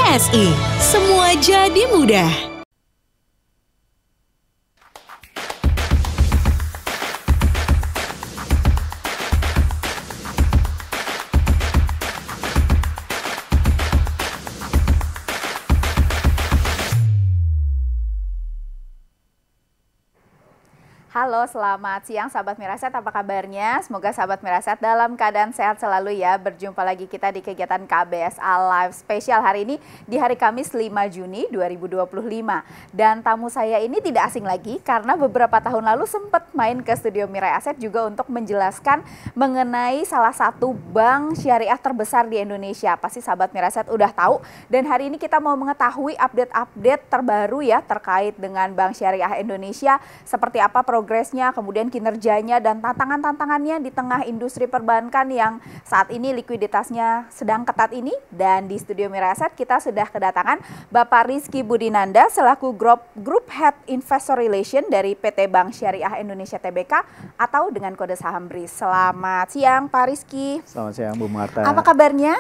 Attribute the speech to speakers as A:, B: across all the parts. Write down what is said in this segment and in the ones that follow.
A: BSI, semua jadi mudah.
B: Halo, selamat siang sahabat Mirasat, apa kabarnya? Semoga sahabat Mirasat dalam keadaan sehat selalu ya. Berjumpa lagi kita di kegiatan KBSA Live spesial hari ini di hari Kamis 5 Juni 2025. Dan tamu saya ini tidak asing lagi karena beberapa tahun lalu sempat main ke studio Mirai Aset juga untuk menjelaskan mengenai salah satu bank syariah terbesar di Indonesia. Pasti sahabat Mirasat udah tahu, dan hari ini kita mau mengetahui update-update terbaru ya terkait dengan Bank Syariah Indonesia, seperti apa progresnya, kemudian kinerjanya dan tantangan-tantangannya di tengah industri perbankan yang saat ini likuiditasnya sedang ketat ini. Dan di studio Mirai Aset kita sudah kedatangan Bapak Rizky Budinanda selaku Group Head Investor Relation dari PT Bank Syariah Indonesia Tbk atau dengan kode saham BRIS. Selamat siang Pak Rizky.
C: Selamat siang Bu Marta.
B: Apa kabarnya?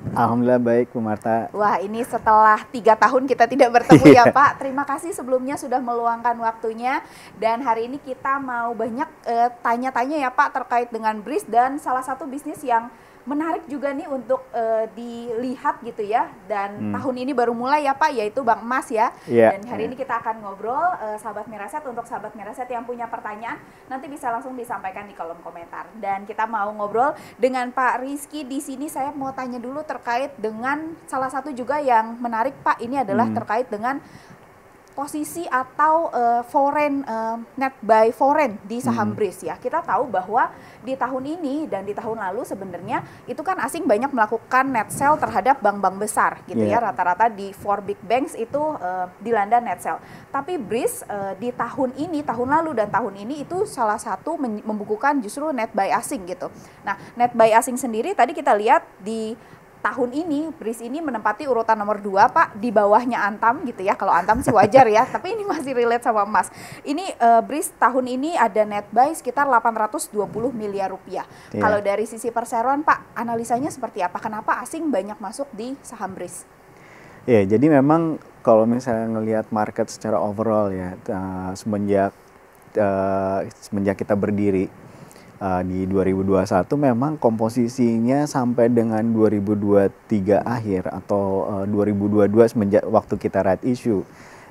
C: Alhamdulillah baik Bu Marta.
B: Wah, ini setelah 3 tahun kita tidak bertemu ya Pak. Terima kasih sebelumnya sudah meluangkan waktunya. Dan hari ini kita mau banyak tanya-tanya ya Pak terkait dengan BRIS dan salah satu bisnis yang menarik juga nih untuk dilihat gitu ya. Dan tahun ini baru mulai ya Pak, yaitu Bank Emas ya. Dan hari ini kita akan ngobrol, sahabat Mirasat, untuk sahabat Mirasat yang punya pertanyaan nanti bisa langsung disampaikan di kolom komentar. Dan kita mau ngobrol dengan Pak Rizky. Di sini saya mau tanya dulu terkait dengan salah satu juga yang menarik Pak, ini adalah terkait dengan posisi atau foreign net buy foreign di saham BRIS ya. Kita tahu bahwa di tahun ini dan di tahun lalu sebenarnya itu kan asing banyak melakukan net sell terhadap bank-bank besar gitu ya. Rata-rata di 4 big banks itu dilanda net sell. Tapi BRIS di tahun ini, tahun lalu dan tahun ini itu salah satu membukukan justru net buy asing gitu. Nah, net buy asing sendiri tadi kita lihat di tahun ini BRIS ini menempati urutan nomor 2 Pak, di bawahnya Antam gitu ya. Kalau Antam sih wajar ya, tapi ini masih relate sama emas. Ini BRIS tahun ini ada net buy sekitar 820 miliar rupiah. Kalau dari sisi perseroan Pak, analisanya seperti apa? Kenapa asing banyak masuk di saham BRIS?
C: Ya, jadi memang kalau misalnya ngelihat market secara overall ya, semenjak kita berdiri di 2021 memang komposisinya sampai dengan 2023 akhir atau 2022 semenjak waktu kita right issue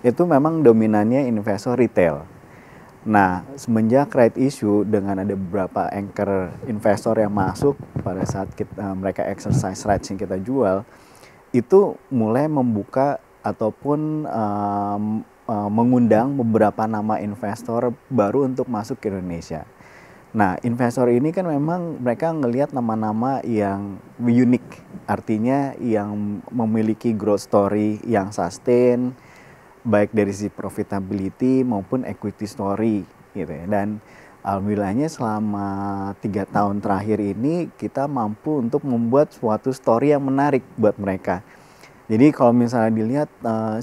C: itu memang dominannya investor retail. Nah, semenjak right issue dengan ada beberapa anchor investor yang masuk pada saat mereka exercise rights yang kita jual, itu mulai membuka ataupun mengundang beberapa nama investor baru untuk masuk ke Indonesia. Nah, investor ini kan memang mereka ngelihat nama-nama yang unik, artinya yang memiliki growth story yang sustain, baik dari sisi profitability maupun equity story gitu ya. Dan alhamdulillahnya selama 3 tahun terakhir ini kita mampu untuk membuat suatu story yang menarik buat mereka. Jadi kalau misalnya dilihat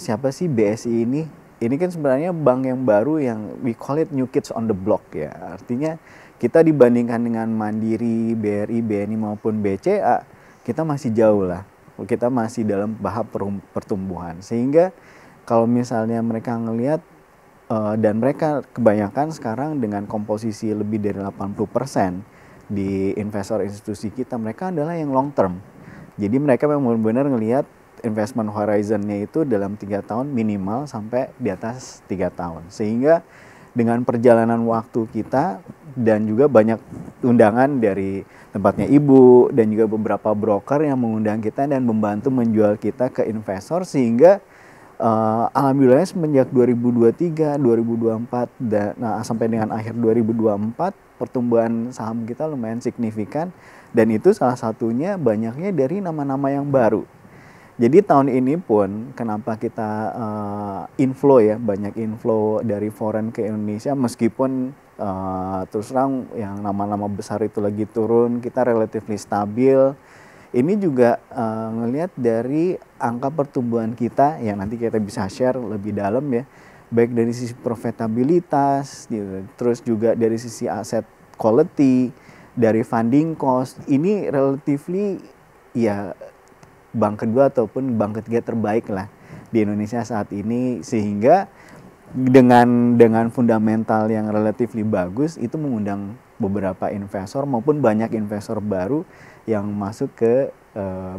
C: siapa sih BSI ini? Ini kan sebenarnya bank yang baru yang we call it new kids on the block ya. Artinya kita dibandingkan dengan Mandiri, BRI, BNI maupun BCA, kita masih jauh lah. Kita masih dalam tahap pertumbuhan. Sehingga kalau misalnya mereka ngelihat dan mereka kebanyakan sekarang dengan komposisi lebih dari 80% di investor institusi kita, mereka adalah yang long term. Jadi mereka memang benar-benar ngelihat investment horizon-nya itu dalam 3 tahun minimal sampai di atas 3 tahun. Sehingga dengan perjalanan waktu kita dan juga banyak undangan dari tempatnya Ibu dan juga beberapa broker yang mengundang kita dan membantu menjual kita ke investor, sehingga alhamdulillah semenjak 2023, 2024 dan sampai dengan akhir 2024 pertumbuhan saham kita lumayan signifikan, dan itu salah satunya banyaknya dari nama-nama yang baru. Jadi tahun ini pun kenapa kita inflow ya, banyak inflow dari foreign ke Indonesia, meskipun terus terang yang nama-nama besar itu lagi turun, kita relatively stabil. Ini juga ngelihat dari angka pertumbuhan kita yang nanti kita bisa share lebih dalam ya, baik dari sisi profitabilitas, gitu, terus juga dari sisi aset quality, dari funding cost, ini relatively ya bank kedua ataupun bank ketiga terbaik lah di Indonesia saat ini, sehingga dengan fundamental yang relatif bagus itu mengundang beberapa investor maupun banyak investor baru yang masuk ke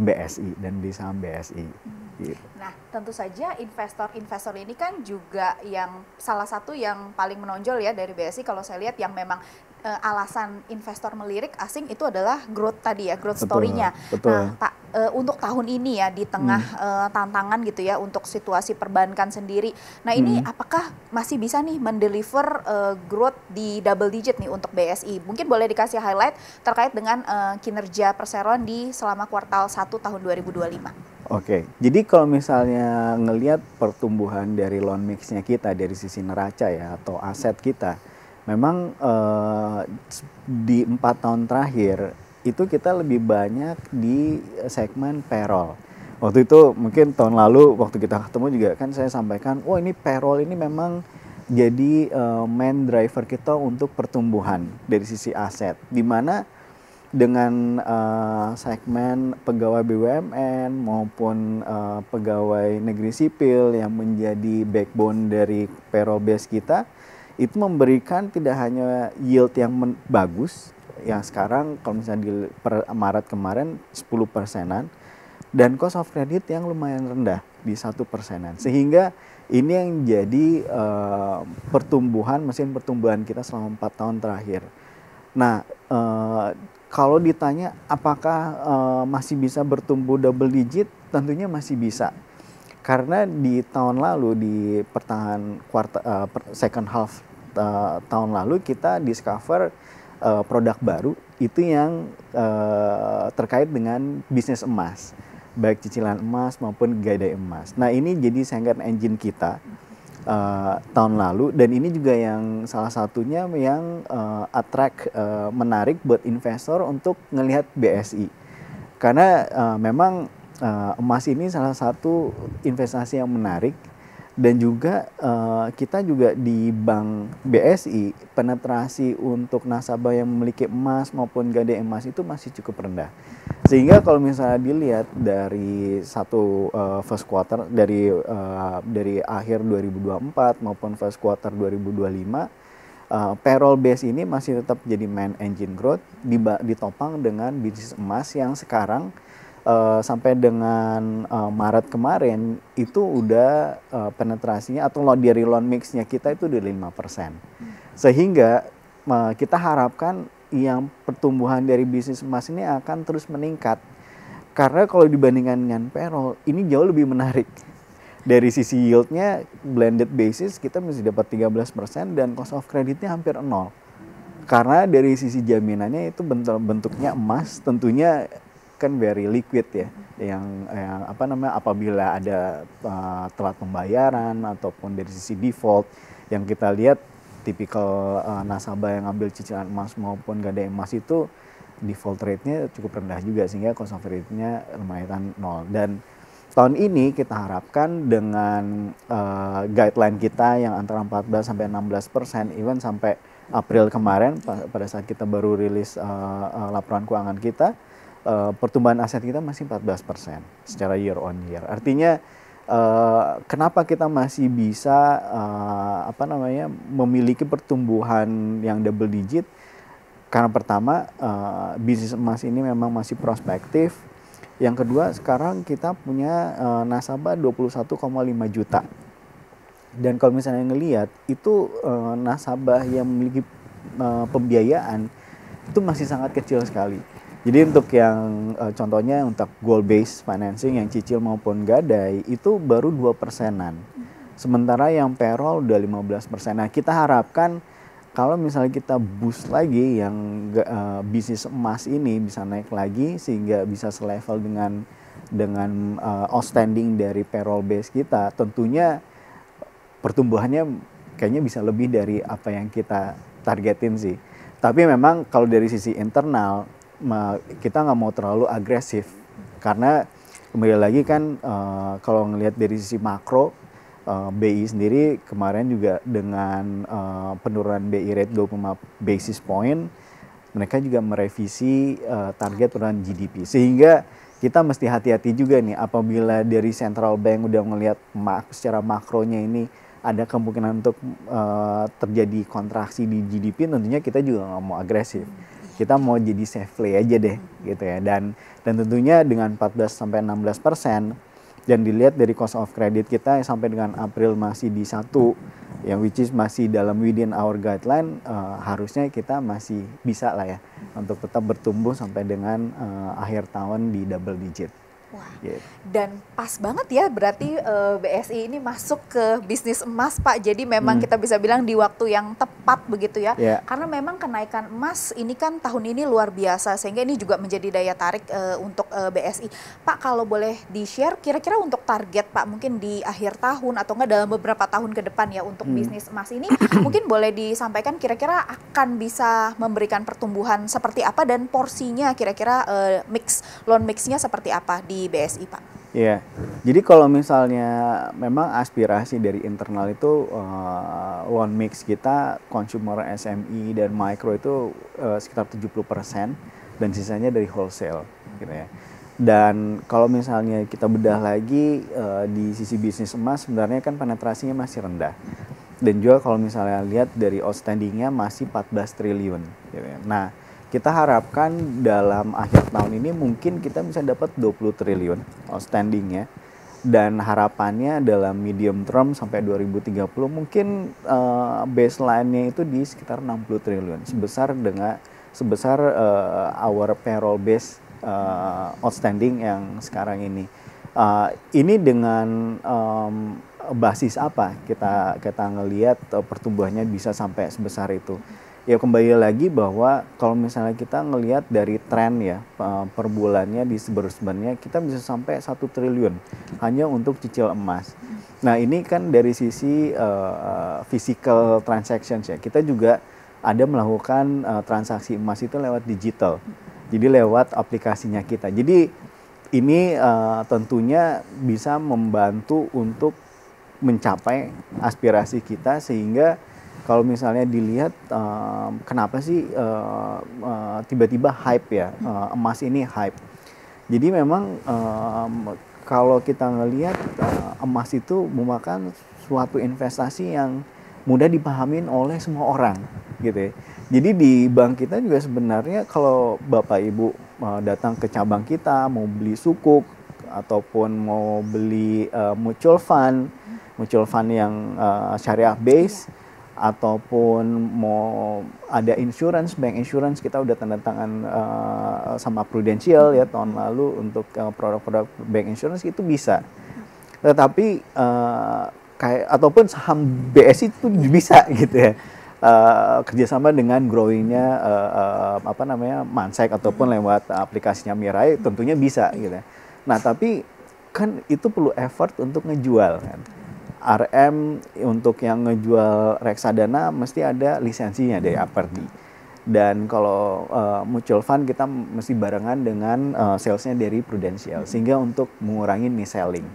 C: BSI dan di saham BSI. Gitu.
B: Nah, tentu saja investor-investor ini kan juga yang salah satu yang paling menonjol ya dari BSI kalau saya lihat yang memang alasan investor melirik asing itu adalah growth tadi ya, growth story-nya.
C: Betul.
B: Nah, Pak, untuk tahun ini ya di tengah tantangan gitu ya untuk situasi perbankan sendiri. Nah, ini apakah masih bisa nih mendeliver growth di double digit nih untuk BSI? Mungkin boleh dikasih highlight terkait dengan kinerja perseroan di selama kuartal 1 tahun 2025.
C: Oke, jadi kalau misalnya ngelihat pertumbuhan dari loan mix-nya kita dari sisi neraca ya atau aset kita, memang di 4 tahun terakhir itu kita lebih banyak di segmen payroll. Waktu itu mungkin tahun lalu waktu kita ketemu juga kan saya sampaikan, ini payroll ini memang jadi main driver kita untuk pertumbuhan dari sisi aset, di mana dengan segmen pegawai BUMN maupun pegawai negeri sipil yang menjadi backbone dari payroll base kita, itu memberikan tidak hanya yield yang bagus, yang sekarang kalau misalnya di Maret kemarin 10%-an, dan cost of credit yang lumayan rendah di 1%-an. Sehingga ini yang jadi mesin pertumbuhan kita selama 4 tahun terakhir. Nah, kalau ditanya apakah masih bisa bertumbuh double digit, tentunya masih bisa. Karena di tahun lalu di pertengahan second half tahun lalu kita discover produk baru itu yang terkait dengan bisnis emas, baik cicilan emas maupun gadai emas. Nah, ini jadi second engine kita tahun lalu, dan ini juga yang salah satunya yang menarik buat investor untuk ngelihat BSI, karena memang emas ini salah satu investasi yang menarik, dan juga kita juga di bank BSI penetrasi untuk nasabah yang memiliki emas maupun gadai emas itu masih cukup rendah. Sehingga kalau misalnya dilihat dari first quarter dari akhir 2024 maupun first quarter 2025, payroll base ini masih tetap jadi main engine growth, ditopang dengan bisnis emas yang sekarang sampai dengan Maret kemarin itu udah penetrasinya atau dari loan mix-nya kita itu udah 5%. Sehingga kita harapkan yang pertumbuhan dari bisnis emas ini akan terus meningkat. Karena kalau dibandingkan dengan payroll, ini jauh lebih menarik. Dari sisi yield-nya, blended basis kita masih dapat 13% dan cost of credit-nya hampir 0. Karena dari sisi jaminannya itu bentuknya emas, tentunya kan very liquid ya, yang apabila ada telat pembayaran ataupun dari sisi default yang kita lihat tipikal nasabah yang ambil cicilan emas maupun gadai emas itu default rate-nya cukup rendah juga, sehingga cost of credit-nya lumayan 0. Dan tahun ini kita harapkan dengan guideline kita yang antara 14 sampai 16%, even sampai April kemarin pada saat kita baru rilis laporan keuangan kita, pertumbuhan aset kita masih 14% secara year on year. Artinya kenapa kita masih bisa memiliki pertumbuhan yang double digit? Karena pertama bisnis emas ini memang masih prospektif. Yang kedua, sekarang kita punya nasabah 21,5 juta. Dan kalau misalnya ngelihat itu nasabah yang memiliki pembiayaan itu masih sangat kecil sekali. Jadi untuk yang contohnya untuk goal based financing yang cicil maupun gadai itu baru 2%-an. Sementara yang payroll udah 15%. Nah, kita harapkan kalau misalnya kita boost lagi yang bisnis emas ini bisa naik lagi sehingga bisa selevel dengan outstanding dari payroll base kita, tentunya pertumbuhannya kayaknya bisa lebih dari apa yang kita targetin sih. Tapi memang kalau dari sisi internal kita nggak mau terlalu agresif, karena kembali lagi kan kalau ngelihat dari sisi makro, BI sendiri kemarin juga dengan penurunan BI rate 25 basis point, mereka juga merevisi target penurunan GDP, sehingga kita mesti hati-hati juga nih apabila dari central bank udah ngelihat secara makronya ini ada kemungkinan untuk terjadi kontraksi di GDP, tentunya kita juga nggak mau agresif. Kita mau jadi safe play aja deh gitu ya. Dan tentunya dengan 14-16% dan dilihat dari cost of credit kita yang sampai dengan April masih di 1, yang which is masih dalam within our guideline, harusnya kita masih bisa lah ya untuk tetap bertumbuh sampai dengan akhir tahun di double digit.
B: Wah,
C: Gitu.
B: dan pas banget ya berarti BSI ini masuk ke bisnis emas Pak. Jadi memang kita bisa bilang di waktu yang tepat begitu ya.
C: Yeah.
B: Karena memang kenaikan emas ini kan tahun ini luar biasa, sehingga ini juga menjadi daya tarik untuk BSI. Pak, kalau boleh di-share kira-kira untuk target Pak mungkin di akhir tahun atau enggak dalam beberapa tahun ke depan ya untuk bisnis emas ini, mungkin boleh disampaikan kira-kira akan bisa memberikan pertumbuhan seperti apa dan porsinya kira-kira loan mix-nya seperti apa di BSI Pak?
C: Iya, jadi kalau misalnya memang aspirasi dari internal itu loan mix kita consumer, SME dan micro itu sekitar 70% dan sisanya dari wholesale gitu ya. Dan kalau misalnya kita bedah lagi di sisi bisnis emas sebenarnya kan penetrasinya masih rendah. Dan juga kalau misalnya lihat dari outstandingnya masih 14 triliun gitu ya. Nah, kita harapkan dalam akhir tahun ini mungkin kita bisa dapat 20 triliun outstandingnya. Dan harapannya dalam medium term sampai 2030 mungkin baseline-nya itu di sekitar 60 triliun. Sebesar our payroll base outstanding yang sekarang ini. Ini dengan basis apa kita ngelihat pertumbuhannya bisa sampai sebesar itu. Ya kembali lagi bahwa kalau misalnya kita ngelihat dari tren ya per bulannya di sebenarnya kita bisa sampai 1 triliun hanya untuk cicil emas. Nah ini kan dari sisi physical transactions ya, kita juga ada melakukan transaksi emas itu lewat digital, jadi lewat aplikasinya kita. Jadi ini tentunya bisa membantu untuk mencapai aspirasi kita, sehingga kalau misalnya dilihat kenapa sih tiba-tiba hype ya, emas ini hype. Jadi memang kalau kita ngelihat emas itu merupakan suatu investasi yang mudah dipahamin oleh semua orang gitu ya. Jadi di bank kita juga sebenarnya kalau Bapak Ibu datang ke cabang kita mau beli sukuk ataupun mau beli mutual fund yang syariah base, ataupun mau ada bank insurance, kita udah tanda tangan sama Prudential ya tahun lalu untuk produk-produk bank insurance itu bisa. Tetapi ataupun saham BSI itu bisa gitu ya. Kerjasama dengan growingnya Mansek ataupun lewat aplikasinya Mirai tentunya bisa gitu ya. Nah tapi kan itu perlu effort untuk ngejual kan. RM untuk yang ngejual reksadana mesti ada lisensinya dari Aperdi. Dan kalau mutual fund kita mesti barengan dengan salesnya dari Prudential, sehingga untuk mengurangi mis-selling.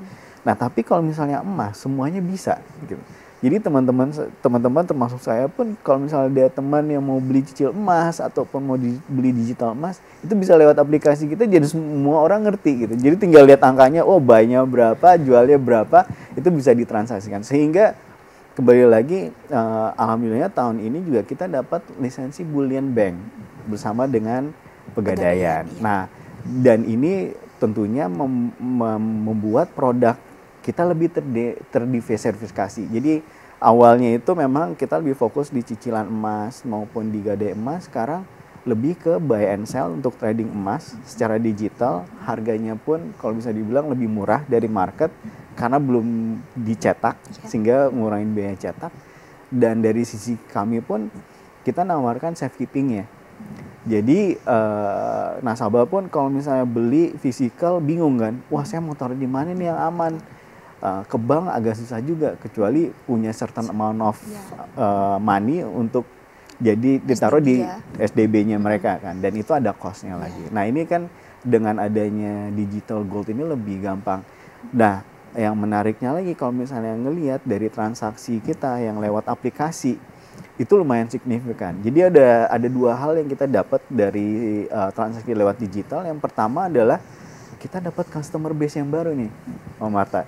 C: Nah tapi kalau misalnya emas semuanya bisa gitu. Jadi teman-teman termasuk saya pun kalau misalnya ada teman yang mau beli cicil emas ataupun mau beli digital emas, itu bisa lewat aplikasi kita, jadi semua orang ngerti gitu. Jadi tinggal lihat angkanya, oh buy-nya berapa, jualnya berapa, itu bisa ditransaksikan. Sehingga kembali lagi alhamdulillah tahun ini juga kita dapat lisensi Bullion Bank bersama dengan Pegadaian. Nah, dan ini tentunya membuat produk kita lebih terdiversifikasi. Jadi awalnya itu memang kita lebih fokus di cicilan emas maupun di gadai emas. Sekarang lebih ke buy and sell untuk trading emas secara digital. Harganya pun kalau bisa dibilang lebih murah dari market karena belum dicetak, sehingga ngurangin biaya cetak. Dan dari sisi kami pun kita nawarkan safekeeping-nya. Jadi nasabah pun kalau misalnya beli physical bingung kan, wah saya mau taruh di mana nih yang aman? Ke bank agak susah juga, kecuali punya certain amount of money untuk jadi ditaruh di SDB-nya mereka kan, dan itu ada cost-nya lagi. Nah ini kan dengan adanya digital gold ini lebih gampang. Nah yang menariknya lagi kalau misalnya ngelihat dari transaksi kita yang lewat aplikasi itu lumayan signifikan. Jadi ada dua hal yang kita dapat dari transaksi lewat digital. Yang pertama adalah kita dapat customer base yang baru nih, Mbak Marta.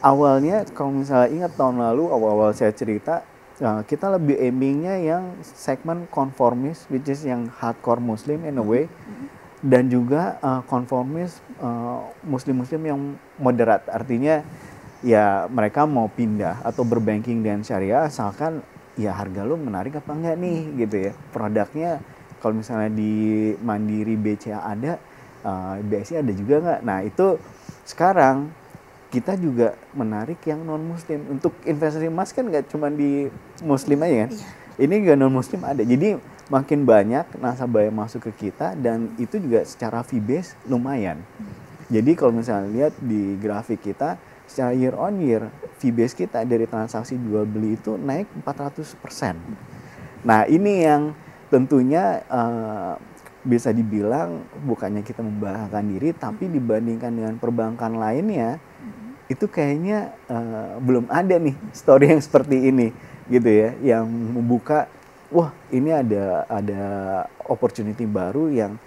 C: Awalnya kalau misalnya ingat tahun lalu awal-awal saya cerita, kita lebih aimingnya yang segmen konformis, which is yang hardcore Muslim in a way, dan juga konformis Muslim-Muslim yang moderat. Artinya ya mereka mau pindah atau berbanking dengan syariah asalkan ya harga lu menarik apa enggak nih gitu ya. Produknya kalau misalnya di Mandiri BCA ada, BSI ada juga nggak? Nah itu sekarang kita juga menarik yang non Muslim. Untuk investasi emas kan nggak cuma di Muslim aja kan? Ini juga non Muslim ada. Jadi makin banyak nasabah yang masuk ke kita dan itu juga secara fee base lumayan. Jadi kalau misalnya lihat di grafik kita, secara year on year fee base kita dari transaksi jual beli itu naik 400%. Nah ini yang tentunya bisa dibilang bukannya kita membanggakan diri, tapi dibandingkan dengan perbankan lainnya itu kayaknya belum ada nih story yang seperti ini gitu ya, yang membuka wah ini ada opportunity baru yang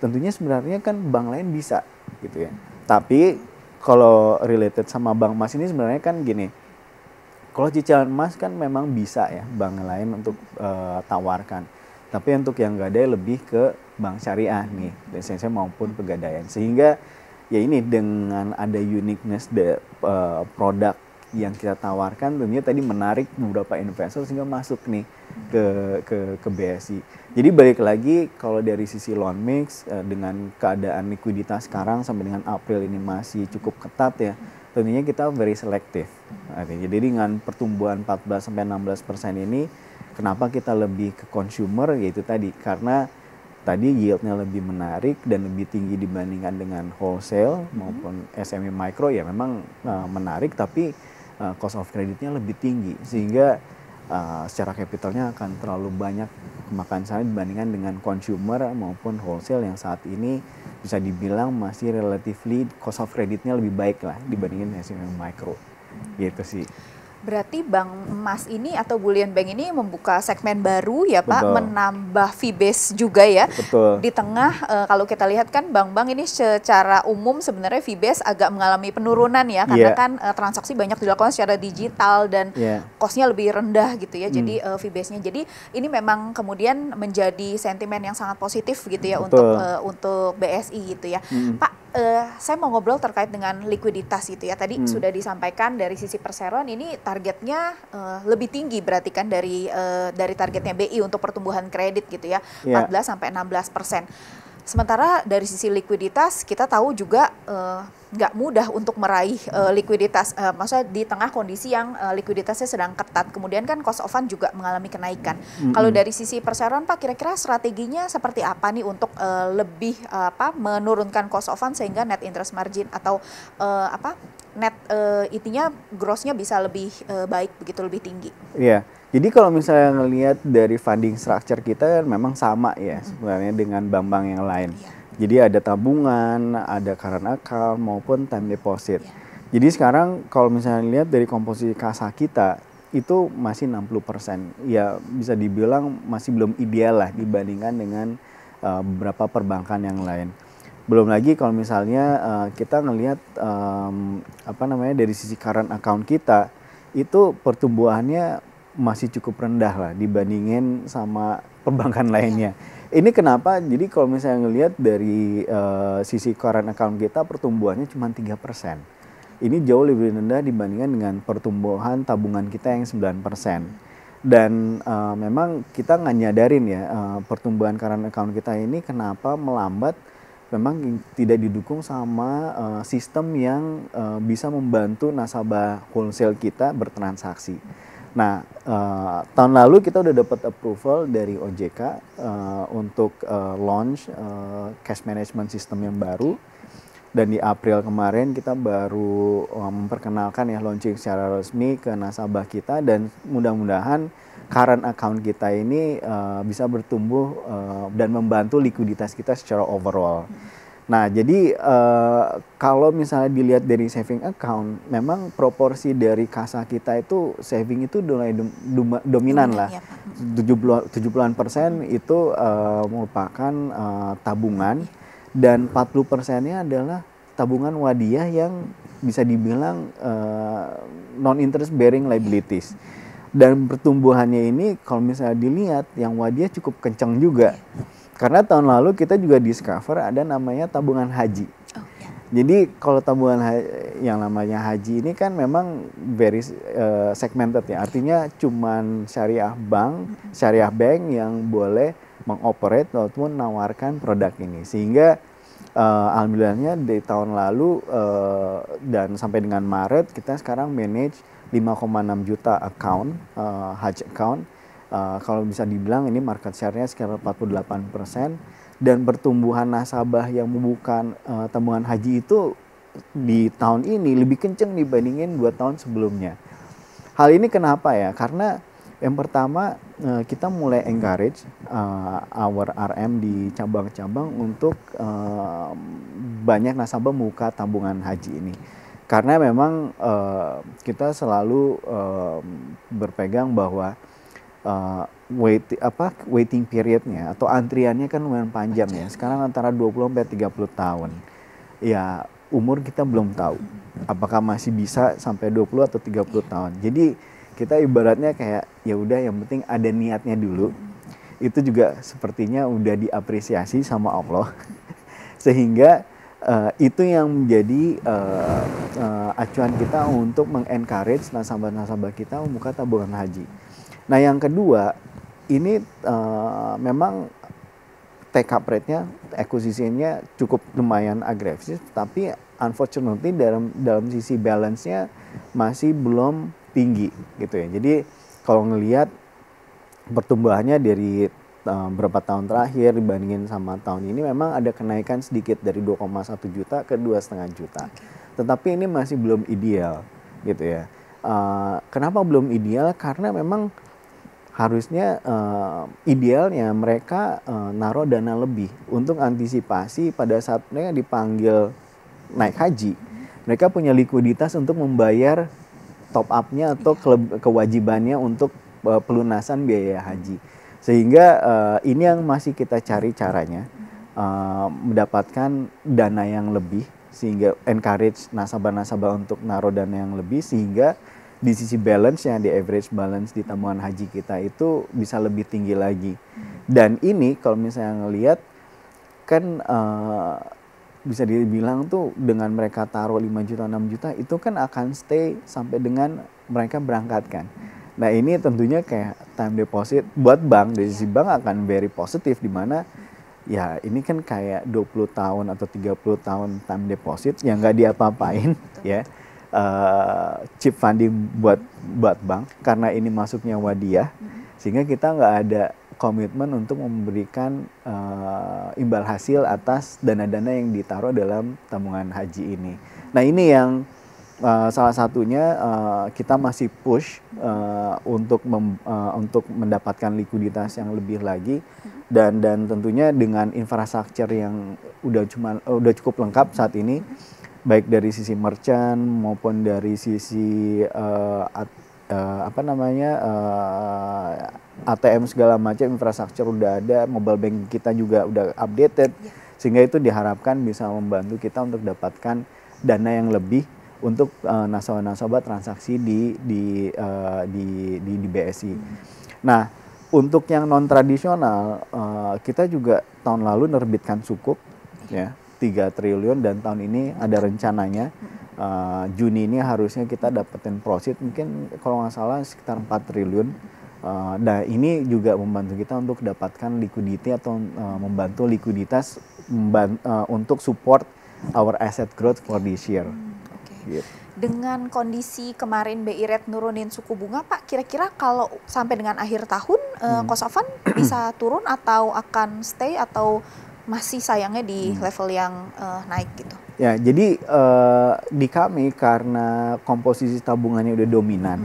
C: tentunya sebenarnya kan bank lain bisa gitu ya. Tapi kalau related sama bank emas ini sebenarnya kan gini, kalau cicilan emas kan memang bisa ya bank lain untuk tawarkan. Tapi untuk yang gadai lebih ke bank syariah nih, DSC maupun pegadaian. Sehingga ya ini dengan ada uniqueness produk yang kita tawarkan tentunya tadi menarik beberapa investor sehingga masuk nih ke BSI. Jadi balik lagi kalau dari sisi loan mix dengan keadaan likuiditas sekarang sampai dengan April ini masih cukup ketat ya. Tentunya kita very selective. Jadi dengan pertumbuhan 14 sampai 16% ini kenapa kita lebih ke consumer yaitu tadi karena tadi yieldnya lebih menarik dan lebih tinggi dibandingkan dengan wholesale maupun SME micro ya memang menarik tapi cost of creditnya lebih tinggi sehingga secara capitalnya akan terlalu banyak makan sana dibandingkan dengan consumer maupun wholesale yang saat ini bisa dibilang masih relatively cost of creditnya lebih baik lah dibandingin SME micro gitu sih.
B: Berarti bank emas ini atau bullion bank ini membuka segmen baru ya Pak,
C: Betul.
B: menambah fee base juga ya.
C: Betul.
B: Di tengah kalau kita lihat kan bank-bank ini secara umum sebenarnya fee base agak mengalami penurunan ya, karena kan transaksi banyak dilakukan secara digital dan cost-nya lebih rendah gitu ya. Jadi fee base-nya. Jadi ini memang kemudian menjadi sentimen yang sangat positif gitu ya untuk BSI gitu ya. Pak, saya mau ngobrol terkait dengan likuiditas gitu ya. Tadi sudah disampaikan dari sisi perseroan ini targetnya lebih tinggi berarti kan dari targetnya BI untuk pertumbuhan kredit gitu ya, 14 sampai 16%. Sementara dari sisi likuiditas kita tahu juga nggak mudah untuk meraih likuiditas, maksudnya di tengah kondisi yang likuiditasnya sedang ketat. Kemudian kan cost of fund juga mengalami kenaikan. Kalau dari sisi perseroan Pak, kira-kira strateginya seperti apa nih untuk lebih menurunkan cost of fund sehingga net interest margin atau net intinya gross-nya bisa lebih baik begitu, lebih tinggi.
C: Iya. Jadi kalau misalnya ngelihat dari funding structure kita kan memang sama ya sebenarnya dengan bank-bank yang lain. Jadi ada tabungan, ada current account maupun time deposit. Jadi sekarang kalau misalnya lihat dari komposisi kasa kita itu masih 60%. Ya bisa dibilang masih belum ideal lah dibandingkan dengan beberapa perbankan yang lain. Belum lagi kalau misalnya kita ngelihat dari sisi current account kita itu pertumbuhannya masih cukup rendah lah dibandingin sama perbankan lainnya. Ini kenapa? Jadi kalau misalnya ngelihat dari sisi current account kita pertumbuhannya cuma 3%. Ini jauh lebih rendah dibandingkan dengan pertumbuhan tabungan kita yang 9%. Dan memang kita nggak nyadarin ya pertumbuhan current account kita ini kenapa melambat. Memang tidak didukung sama sistem yang bisa membantu nasabah wholesale kita bertransaksi. Nah, tahun lalu kita udah dapat approval dari OJK untuk launch cash management system yang baru. Dan di April kemarin kita baru memperkenalkan ya launching secara resmi ke nasabah kita dan mudah-mudahan current account kita ini bisa bertumbuh dan membantu likuiditas kita secara overall. Nah, jadi kalau misalnya dilihat dari saving account, memang proporsi dari kasa kita itu saving itu dominan lah. 70-an% itu merupakan tabungan dan 40%-nya adalah tabungan wadiah yang bisa dibilang non interest bearing liabilities. Dan pertumbuhannya ini kalau misalnya dilihat yang wadiah cukup kencang juga. Karena tahun lalu kita juga discover ada namanya tabungan haji. Jadi kalau tabungan yang namanya haji ini kan memang very segmented ya. Artinya cuman syariah bank yang boleh mengoperate ataupun menawarkan produk ini. Sehingga alhamdulillahnya di tahun lalu dan sampai dengan Maret kita sekarang manage 5,6 juta account, haji account. Kalau bisa dibilang ini market share-nya sekitar 48%. Dan pertumbuhan nasabah yang membuka tabungan haji itu di tahun ini lebih kenceng dibandingin 2 tahun sebelumnya. Hal ini kenapa ya? Karena yang pertama kita mulai encourage our RM di cabang-cabang untuk banyak nasabah membuka tabungan haji ini. Karena memang kita selalu berpegang bahwa waiting periodnya atau antriannya kan lumayan panjang ya. Sekarang antara 20 sampai 30 tahun. Ya, umur kita belum tahu apakah masih bisa sampai 20 atau 30 tahun. Jadi kita ibaratnya kayak ya udah yang penting ada niatnya dulu. Itu juga sepertinya udah diapresiasi sama Allah. Sehingga itu yang menjadi acuan kita untuk mengencourage nasabah-nasabah kita membuka tabungan haji. Nah yang kedua, ini memang take up rate-nya, acquisition-nya cukup lumayan agresif, tapi unfortunately dalam sisi balance-nya masih belum tinggi gitu ya. Jadi kalau ngelihat pertumbuhannya dari beberapa tahun terakhir dibandingin sama tahun ini memang ada kenaikan sedikit dari 2,1 juta ke 2,5 juta. Tetapi ini masih belum ideal gitu ya. Kenapa belum ideal? Karena memang harusnya idealnya mereka naruh dana lebih untuk antisipasi pada saat mereka dipanggil naik haji. Mereka punya likuiditas untuk membayar top up-nya atau kewajibannya untuk pelunasan biaya haji. Sehingga ini yang masih kita cari caranya mendapatkan dana yang lebih sehingga encourage nasabah-nasabah untuk naruh dana yang lebih sehingga di sisi balance yang di average balance di tabungan haji kita itu bisa lebih tinggi lagi. Dan ini kalau misalnya ngelihat kan bisa dibilang tuh dengan mereka taruh 5 juta 6 juta itu kan akan stay sampai dengan mereka berangkatkan. Nah ini tentunya kayak time deposit buat bank, dari sisi bank akan very positif di mana ya ini kan kayak 20 tahun atau 30 tahun time deposit yang nggak diapa-apain ya. Cheap funding buat bank karena ini masuknya wadiah sehingga kita nggak ada komitmen untuk memberikan imbal hasil atas dana-dana yang ditaruh dalam tabungan haji ini. Nah ini yang salah satunya kita masih push untuk mendapatkan likuiditas yang lebih lagi dan tentunya dengan infrastruktur yang udah cukup lengkap saat ini baik dari sisi merchant maupun dari sisi ATM segala macam infrastruktur udah ada, mobile bank kita juga udah updated sehingga itu diharapkan bisa membantu kita untuk dapatkan dana yang lebih untuk nasabah-nasabah transaksi di BSI. Nah, untuk yang non tradisional kita juga tahun lalu nerbitkan sukuk ya 3 triliun dan tahun ini ada rencananya Juni ini harusnya kita dapetin proceed mungkin kalau nggak salah sekitar 4 triliun. Nah, ini juga membantu kita untuk dapatkan liquidity atau membantu likuiditas untuk support our asset growth for this year. Gitu.
B: Dengan kondisi kemarin BI Rate nurunin suku bunga, Pak, kira-kira kalau sampai dengan akhir tahun cost of fund bisa turun atau akan stay atau masih sayangnya di level yang naik gitu?
C: Ya, jadi di kami karena komposisi tabungannya udah dominan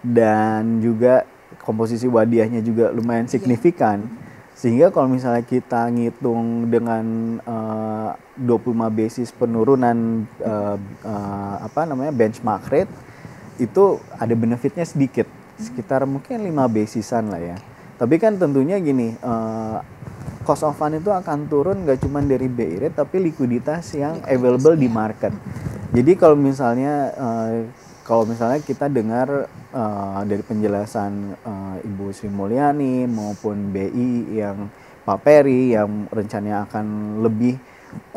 C: dan juga komposisi wadiahnya juga lumayan signifikan. Sehingga kalau misalnya kita ngitung dengan 25 basis penurunan benchmark rate itu ada benefitnya sedikit, sekitar mungkin 5 basisan lah ya. Tapi kan tentunya gini, cost of fund itu akan turun nggak cuma dari BI rate tapi likuiditas yang available di market. Jadi kalau misalnya kita dengar dari penjelasan Ibu Sri Mulyani maupun BI yang Pak Peri yang rencananya akan lebih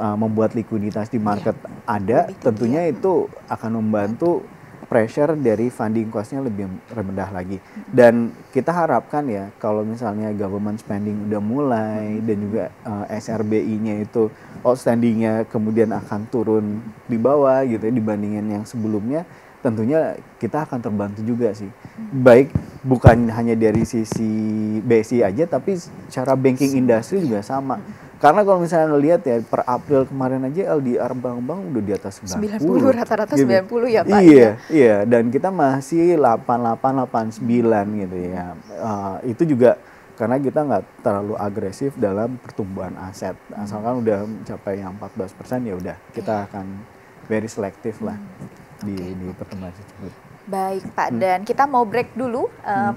C: membuat likuiditas di market ada, tentunya itu akan membantu pressure dari funding cost-nya lebih rendah lagi. Dan kita harapkan ya kalau misalnya government spending udah mulai dan juga SRBI-nya itu outstanding-nya kemudian akan turun di bawah gitu ya dibandingin yang sebelumnya, tentunya kita akan terbantu juga sih. Baik bukan hanya dari sisi BSI aja tapi secara banking industry juga sama. Karena kalau misalnya ngelihat ya per April kemarin aja LDR bank-bank udah di atas 90
B: rata-rata
C: gitu.
B: 90 ya Pak.
C: Iya, dan kita masih 88 89 gitu ya. Itu juga karena kita nggak terlalu agresif dalam pertumbuhan aset. Asalkan udah mencapai yang 14% ya udah kita akan very selektif lah di pertumbuhan tersebut.
B: Baik Pak, dan kita mau break dulu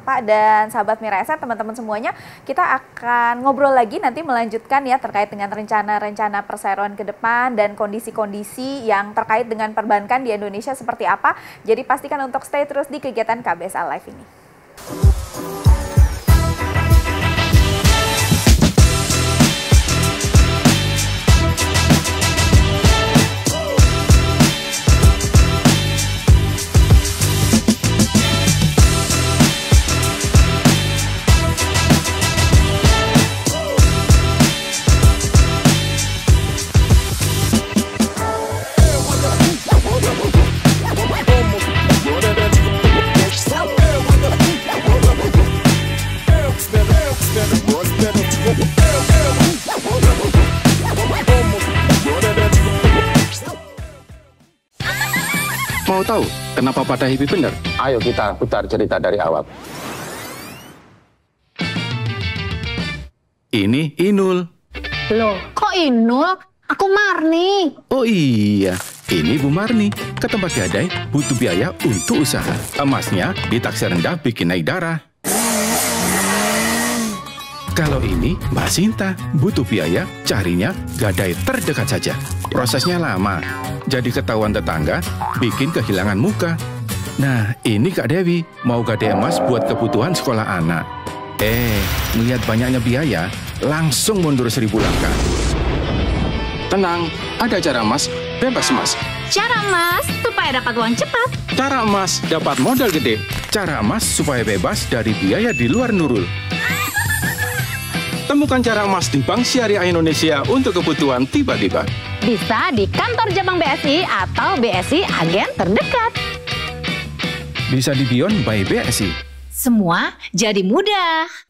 B: Pak dan sahabat Mira Asset, teman-teman semuanya. Kita akan ngobrol lagi nanti melanjutkan ya terkait dengan rencana-rencana perseroan ke depan dan kondisi-kondisi yang terkait dengan perbankan di Indonesia seperti apa. Jadi pastikan untuk stay terus di kegiatan KBSA Live ini.
D: Mau tahu kenapa pada hippie bener?
E: Ayo kita putar cerita dari awal.
D: Ini Inul.
F: Loh, kok Inul? Aku Marni.
D: Oh iya, ini Bu Marni. Ke tempat gadai butuh biaya untuk usaha. Emasnya ditaksir rendah bikin naik darah. Kalau ini Mbak Sinta, butuh biaya, carinya gadai terdekat saja. Prosesnya lama, jadi ketahuan tetangga, bikin kehilangan muka. Nah, ini Kak Dewi, mau gadai emas buat kebutuhan sekolah anak. Melihat banyaknya biaya, langsung mundur 1000 langkah. Tenang, ada cara emas, bebas emas.
F: Cara emas supaya dapat uang cepat.
D: Cara emas dapat modal gede. Cara emas supaya bebas dari biaya di luar Nurul. Temukan cara emas di Bank Syariah Indonesia untuk kebutuhan tiba-tiba.
F: Bisa di kantor cabang BSI atau BSI agen terdekat.
D: Bisa di Beyond by BSI.
F: Semua jadi mudah.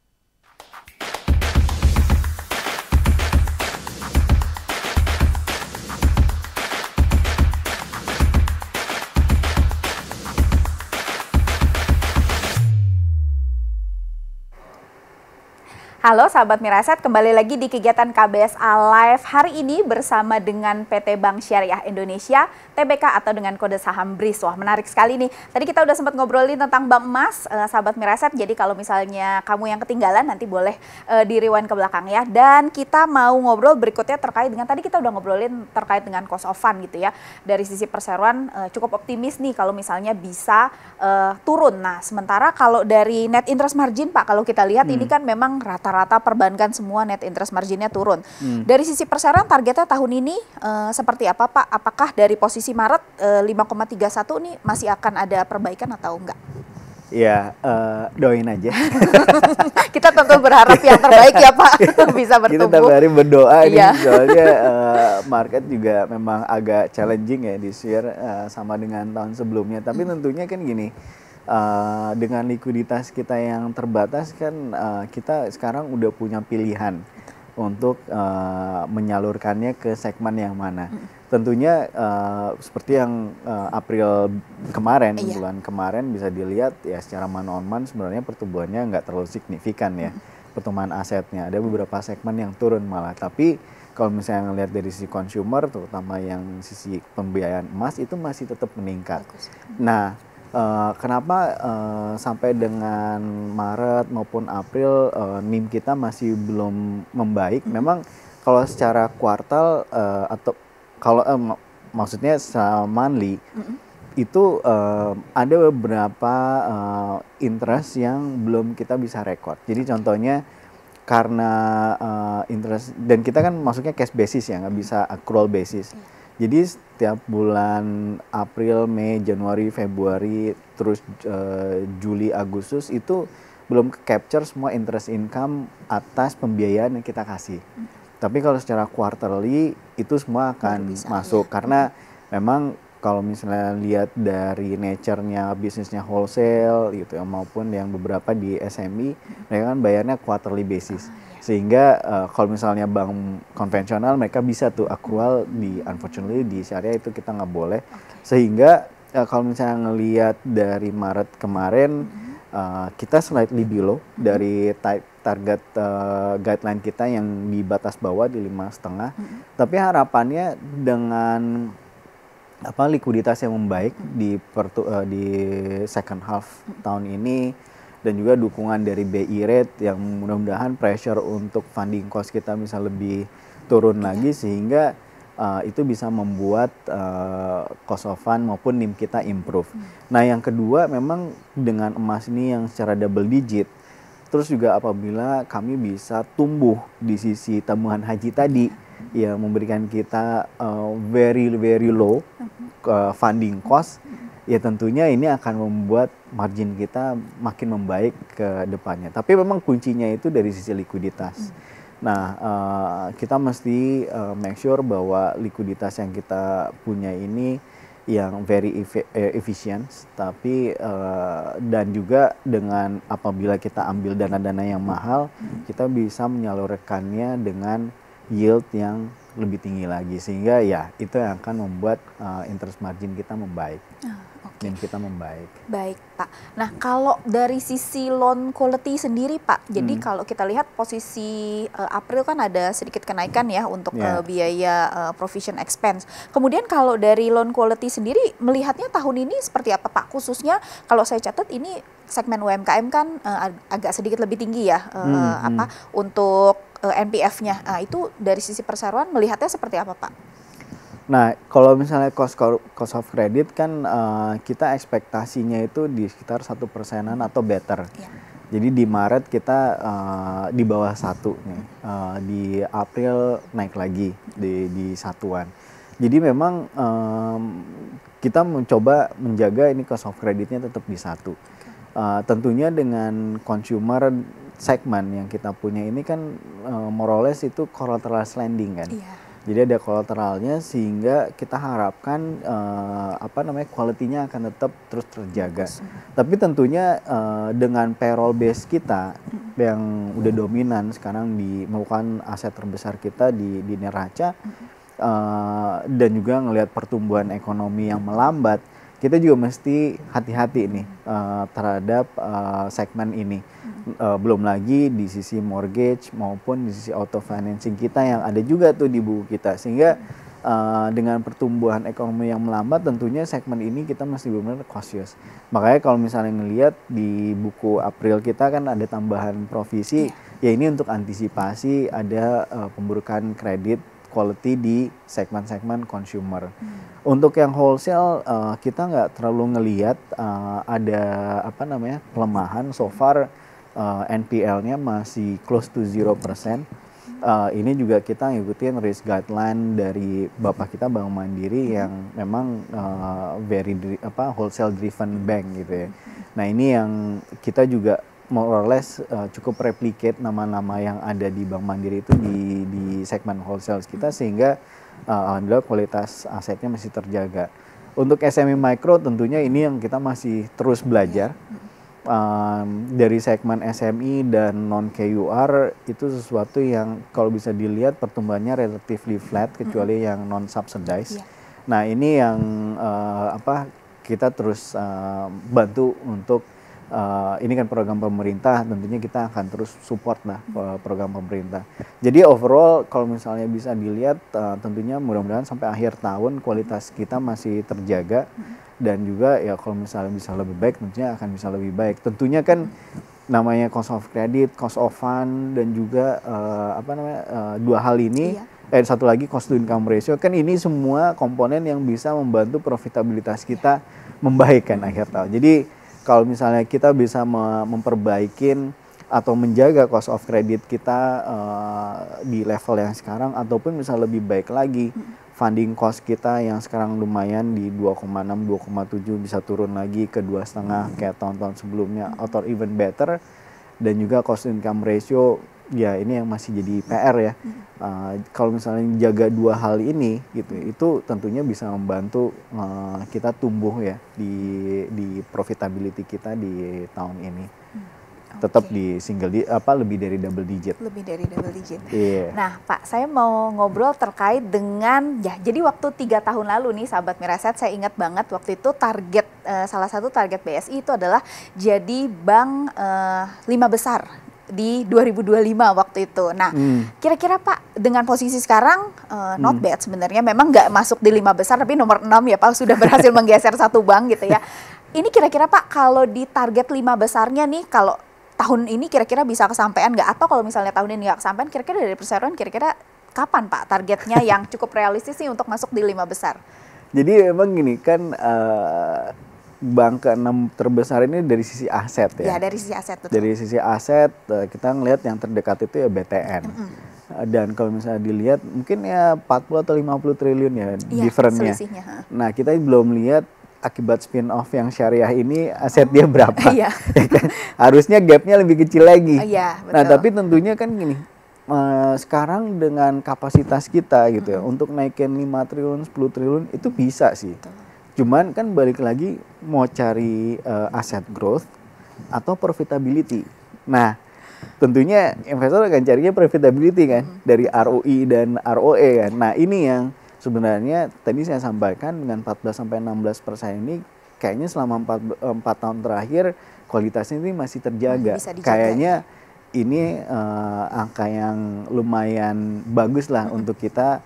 B: Halo sahabat Mira Asset, kembali lagi di kegiatan KBSA Live hari ini bersama dengan PT Bank Syariah Indonesia, TBK atau dengan kode saham BRIS. Wah, menarik sekali nih. Tadi kita udah sempat ngobrolin tentang Bank Emas, sahabat Mira Asset. Jadi kalau misalnya kamu yang ketinggalan nanti boleh di rewind ke belakang ya. Dan kita mau ngobrol berikutnya terkait dengan, tadi kita udah ngobrolin terkait dengan cost of fund gitu ya. Dari sisi perseroan cukup optimis nih kalau misalnya bisa turun. Nah, sementara kalau dari net interest margin Pak, kalau kita lihat ini kan memang rata-rata perbankan semua net interest marginnya turun. Dari sisi perseroan targetnya tahun ini seperti apa Pak? Apakah dari posisi Maret 5,31 nih masih akan ada perbaikan atau enggak?
C: Ya, doain aja.
B: Kita tentu berharap yang terbaik ya Pak, bisa bertumbuh.
C: Kita tiap hari berdoa nih,
B: Iya.
C: soalnya market juga memang agak challenging ya this year sama dengan tahun sebelumnya. Tapi tentunya kan gini, dengan likuiditas kita yang terbatas kan kita sekarang udah punya pilihan untuk menyalurkannya ke segmen yang mana. Tentunya seperti yang April kemarin, bulan kemarin bisa dilihat ya secara man on man sebenarnya pertumbuhannya nggak terlalu signifikan ya. Pertumbuhan asetnya ada beberapa segmen yang turun malah, tapi kalau misalnya ngelihat dari sisi consumer terutama yang sisi pembiayaan emas itu masih tetap meningkat. Nah, Kenapa sampai dengan Maret maupun April NIM kita masih belum membaik? Memang kalau secara kuartal atau kalau maksudnya secara monthly itu ada beberapa interest yang belum kita bisa record. Jadi contohnya karena interest, dan kita kan masuknya cash basis ya, nggak bisa accrual basis. Jadi setiap bulan April, Mei, Januari, Februari, terus Juli, Agustus itu belum capture semua interest income atas pembiayaan yang kita kasih. Tapi kalau secara quarterly itu semua akan masuk karena memang kalau misalnya lihat dari nature-nya bisnisnya wholesale gitu ya, maupun yang beberapa di SME, mereka kan bayarnya quarterly basis. Sehingga kalau misalnya bank konvensional mereka bisa tuh accrual, unfortunately di syariah itu kita nggak boleh. Sehingga kalau misalnya ngelihat dari Maret kemarin kita slightly below dari target guideline kita yang di batas bawah di 5,5. Tapi harapannya dengan likuiditas yang membaik di second half tahun ini, dan juga dukungan dari BI rate yang mudah-mudahan pressure untuk funding cost kita bisa lebih turun lagi, sehingga itu bisa membuat cost of fund maupun NIM kita improve. Nah yang kedua memang dengan emas ini yang secara double digit, terus juga apabila kami bisa tumbuh di sisi tabungan haji tadi yang memberikan kita very low funding cost, ya tentunya ini akan membuat margin kita makin membaik ke depannya. Tapi memang kuncinya itu dari sisi likuiditas. Nah, kita mesti make sure bahwa likuiditas yang kita punya ini yang very efficient, tapi dan juga dengan apabila kita ambil dana-dana yang mahal, kita bisa menyalurkannya dengan yield yang lebih tinggi lagi, sehingga ya itu yang akan membuat interest margin kita membaik, NIM kita membaik.
B: Baik Pak. Nah kalau dari sisi loan quality sendiri Pak, jadi kalau kita lihat posisi April kan ada sedikit kenaikan ya untuk biaya provision expense. Kemudian kalau dari loan quality sendiri melihatnya tahun ini seperti apa Pak? Khususnya kalau saya catat ini segmen UMKM kan agak sedikit lebih tinggi ya untuk NPF-nya. Nah, itu dari sisi perseroan melihatnya seperti apa Pak?
C: Nah, kalau misalnya cost of credit kan kita ekspektasinya itu di sekitar 1%-an atau better. Jadi di Maret kita di bawah 1 nih. Di April naik lagi di satuan. Jadi memang kita mencoba menjaga ini cost of creditnya tetap di 1. Tentunya dengan consumer segmen yang kita punya ini kan more or less itu collateralized lending kan. Jadi ada kolateralnya, sehingga kita harapkan quality-nya akan tetap terus terjaga. Tapi tentunya dengan payroll base kita yang udah dominan sekarang merupakan aset terbesar kita di neraca, dan juga ngelihat pertumbuhan ekonomi yang melambat, kita juga mesti hati-hati nih terhadap segmen ini. Belum lagi di sisi mortgage maupun di sisi auto financing kita yang ada juga tuh di buku kita. Sehingga dengan pertumbuhan ekonomi yang melambat, tentunya segmen ini kita mesti benar-benar cautious. Makanya kalau misalnya ngelihat di buku April kita kan ada tambahan provisi, ya ini untuk antisipasi ada pemburukan kredit quality di segmen-segmen consumer. Untuk yang wholesale kita nggak terlalu ngelihat ada pelemahan. So far NPL-nya masih close to 0%. Ini juga kita ngikutin risk guideline dari Bapak kita Bank Mandiri yang memang very wholesale driven bank gitu ya. Nah ini yang kita juga more or less cukup replicate nama-nama yang ada di Bank Mandiri itu di segmen wholesale kita, sehingga alhamdulillah kualitas asetnya masih terjaga. Untuk SME Micro tentunya ini yang kita masih terus belajar. Dari segmen SME dan non KUR itu sesuatu yang kalau bisa dilihat pertumbuhannya relatively flat kecuali yang non subsidized. Nah ini yang kita terus bantu untuk ini kan program pemerintah, tentunya kita akan terus support lah program pemerintah. Jadi overall kalau misalnya bisa dilihat tentunya mudah-mudahan sampai akhir tahun kualitas kita masih terjaga, dan juga ya kalau misalnya bisa lebih baik tentunya akan bisa lebih baik. Tentunya kan namanya cost of credit, cost of fund, dan juga dua hal ini, satu lagi cost to income ratio, kan ini semua komponen yang bisa membantu profitabilitas kita membaikkan akhir tahun. Jadi kalau misalnya kita bisa memperbaikin atau menjaga cost of credit kita di level yang sekarang, ataupun bisa lebih baik lagi, funding cost kita yang sekarang lumayan di 2,6, 2,7 bisa turun lagi ke 2,5 kayak tahun-tahun sebelumnya, atau even better. Dan juga cost income ratio, ya ini yang masih jadi PR ya. Kalau misalnya jaga dua hal ini gitu, itu tentunya bisa membantu kita tumbuh ya di profitability kita di tahun ini. Tetap di lebih dari double digit.
B: Lebih dari double digit.
C: Yeah.
B: Nah, Pak, saya mau ngobrol terkait dengan jadi waktu 3 tahun lalu nih, sahabat Miraset, saya ingat banget waktu itu target salah satu target BSI itu adalah jadi bank 5 besar di 2025 waktu itu. Nah, kira-kira Pak, dengan posisi sekarang not bad sebenarnya, memang nggak masuk di 5 besar tapi nomor 6 ya Pak, sudah berhasil menggeser satu bank gitu ya. Ini kira-kira Pak, kalau di target 5 besarnya nih, kalau tahun ini kira-kira bisa kesampaian nggak? Atau kalau misalnya tahun ini nggak kesampaian, kira-kira dari perseroan kira-kira kapan Pak targetnya yang cukup realistis nih untuk masuk di 5 besar?
C: Jadi emang gini kan, bank ke-6 terbesar ini dari sisi aset ya.
B: Ya, dari sisi aset, betul.
C: Dari sisi aset kita ngelihat yang terdekat itu ya BTN. Dan kalau misalnya dilihat mungkin ya 40 atau 50 triliun ya differentnya. Nah, kita belum lihat akibat spin-off yang syariah ini aset dia berapa. Harusnya gapnya lebih kecil lagi. Nah, tapi tentunya kan gini, sekarang dengan kapasitas kita gitu ya, untuk naikin 5 triliun, 10 triliun itu bisa sih. Cuman kan balik lagi mau cari aset growth atau profitability. Nah, tentunya investor akan carinya profitability kan, dari ROI dan ROE kan. Nah, ini yang sebenarnya tadi saya sampaikan, dengan 14-16% ini kayaknya selama 4 tahun terakhir kualitasnya ini masih terjaga. Kayaknya ini angka yang lumayan bagus lah untuk kita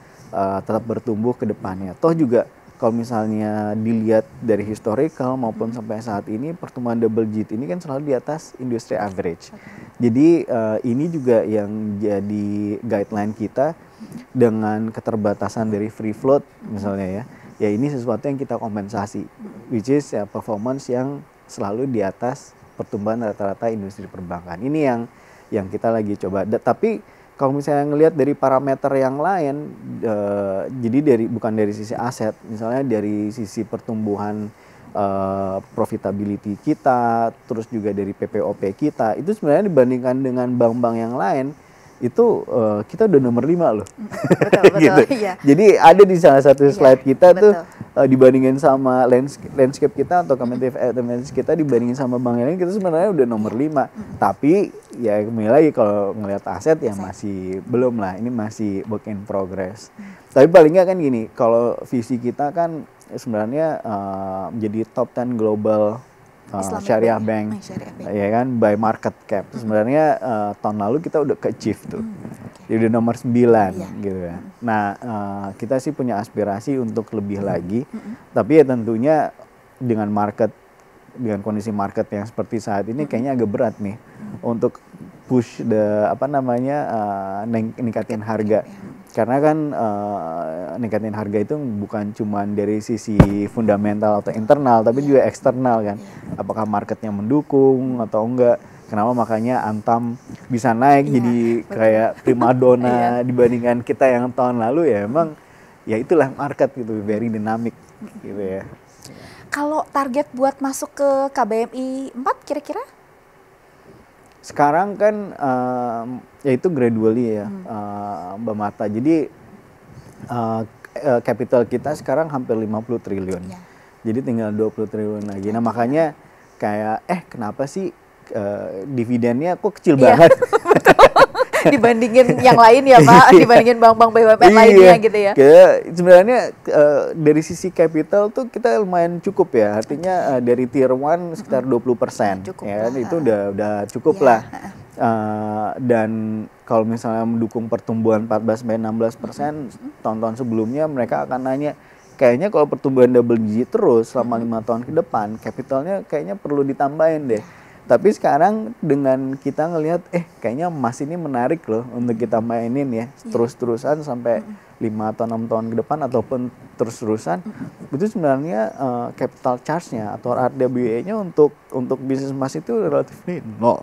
C: tetap bertumbuh ke depannya. Toh juga kalau misalnya dilihat dari historical maupun sampai saat ini, pertumbuhan double digit ini kan selalu di atas industry average. Jadi ini juga yang jadi guideline kita. Dengan keterbatasan dari free float misalnya ya ini sesuatu yang kita kompensasi, which is ya performance yang selalu di atas pertumbuhan rata-rata industri perbankan. Ini yang kita lagi coba. Tapi kalau misalnya ngelihat dari parameter yang lain, jadi bukan dari sisi aset, misalnya dari sisi pertumbuhan profitability kita, terus juga dari PPOP kita, itu sebenarnya dibandingkan dengan bank-bank yang lain, itu kita udah nomor 5 loh.
B: Betul,
C: gitu.
B: Iya.
C: Jadi ada di salah satu slide kita tuh dibandingin sama landscape kita atau competitive advantage kita dibandingin sama bank yang lain, kita sebenarnya udah nomor 5. Tapi ya kembali lagi kalau ngelihat aset ya masih belum lah, ini masih work in progress. Tapi paling nggak kan gini, kalau visi kita kan sebenarnya menjadi top 10 global syariah bank, ya kan, by market cap. Sebenarnya tahun lalu kita udah ke-achieve tuh, jadi udah nomor 9 gitu ya. Nah, kita sih punya aspirasi untuk lebih lagi, tapi ya tentunya dengan kondisi market yang seperti saat ini kayaknya agak berat nih untuk push ningkatin harga. Karena kan ningkatin harga itu bukan cuma dari sisi fundamental atau internal, tapi juga eksternal kan. Apakah marketnya mendukung atau enggak? Kenapa makanya Antam bisa naik jadi kayak primadona dibandingkan kita yang tahun lalu, ya emang ya itulah market gitu, very dynamic gitu ya.
B: Kalau target buat masuk ke KBMI 4 kira-kira?
C: Sekarang kan ya itu gradually ya, Mbak Marta. Jadi capital kita sekarang hampir 50 triliun. Jadi tinggal 20 triliun lagi. Nah, makanya kayak kenapa sih dividennya kok kecil banget?
B: Dibandingin yang lain ya Pak, dibandingin bank-bank BUMN lainnya gitu ya.
C: Sebenarnya dari sisi capital tuh kita lumayan cukup ya, artinya dari tier 1 sekitar 20%, ya kan, itu udah cukup lah. Dan kalau misalnya mendukung pertumbuhan 14-16%, tahun-tahun sebelumnya mereka akan nanya, kayaknya kalau pertumbuhan double digit terus selama 5 tahun ke depan, capitalnya kayaknya perlu ditambahin deh. Tapi sekarang dengan kita ngelihat, kayaknya emas ini menarik loh untuk kita mainin ya, terus-terusan sampai 5 atau 6 tahun ke depan ataupun terus-terusan, itu sebenarnya capital charge-nya atau RWA-nya untuk bisnis emas itu relatif nol.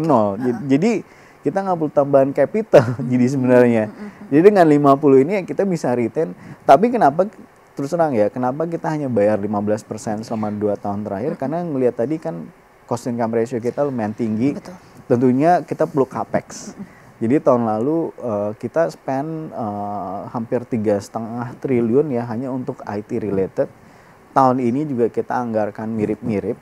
C: Nol. Jadi kita nggak perlu tambahan capital jadi sebenarnya. Jadi dengan 50 ini kita bisa retain. Tapi kenapa terus terang ya, kenapa kita hanya bayar 15% selama 2 tahun terakhir? Karena ngelihat tadi kan cost income ratio kita lumayan tinggi.
B: Betul.
C: Tentunya kita perlu capex. Jadi tahun lalu kita spend hampir 3,5 triliun ya hanya untuk IT related. Tahun ini juga kita anggarkan mirip-mirip.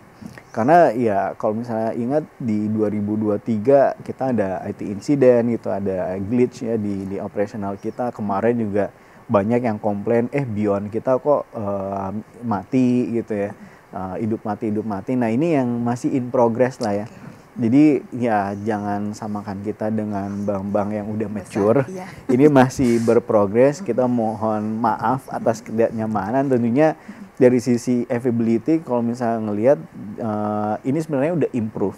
C: Karena ya kalau misalnya ingat di 2023 kita ada IT incident gitu, ada glitch ya di operational kita. Kemarin juga banyak yang komplain, Beyond kita kok mati gitu ya. Hidup mati. Nah ini yang masih in progress lah ya. Jadi ya jangan samakan kita dengan bank-bank yang udah mature. Ini masih berprogres. Kita mohon maaf atas ketidaknyamanan. Tentunya dari sisi availability kalau misalnya ngelihat ini sebenarnya udah improve.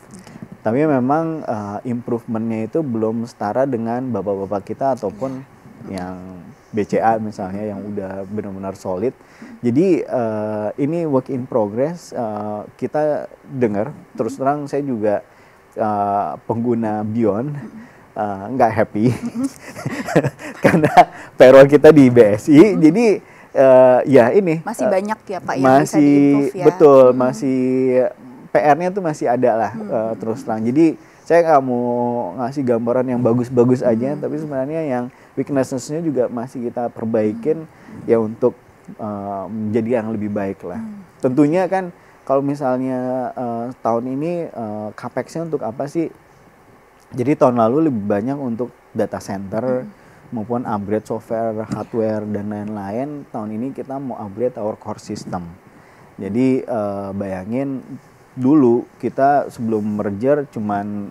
C: Tapi memang improvementnya itu belum setara dengan bapak-bapak kita ataupun yang BCA misalnya yang udah benar-benar solid. Jadi ini work in progress. Kita dengar, terus terang saya juga pengguna Beyond nggak happy karena payroll kita di BSI. Jadi ya ini
B: masih banyak ya Pak yang bisa di-improve ya.
C: Betul, masih PR-nya tuh masih ada lah terus terang. Jadi saya nggak mau ngasih gambaran yang bagus-bagus aja, tapi sebenarnya yang weakness-nya juga masih kita perbaikin ya untuk menjadi yang lebih baik lah. Tentunya kan kalau misalnya tahun ini capex-nya untuk apa sih? Jadi tahun lalu lebih banyak untuk data center maupun upgrade software, hardware dan lain-lain. Tahun ini kita mau upgrade our core system. Jadi bayangin dulu kita sebelum merger cuman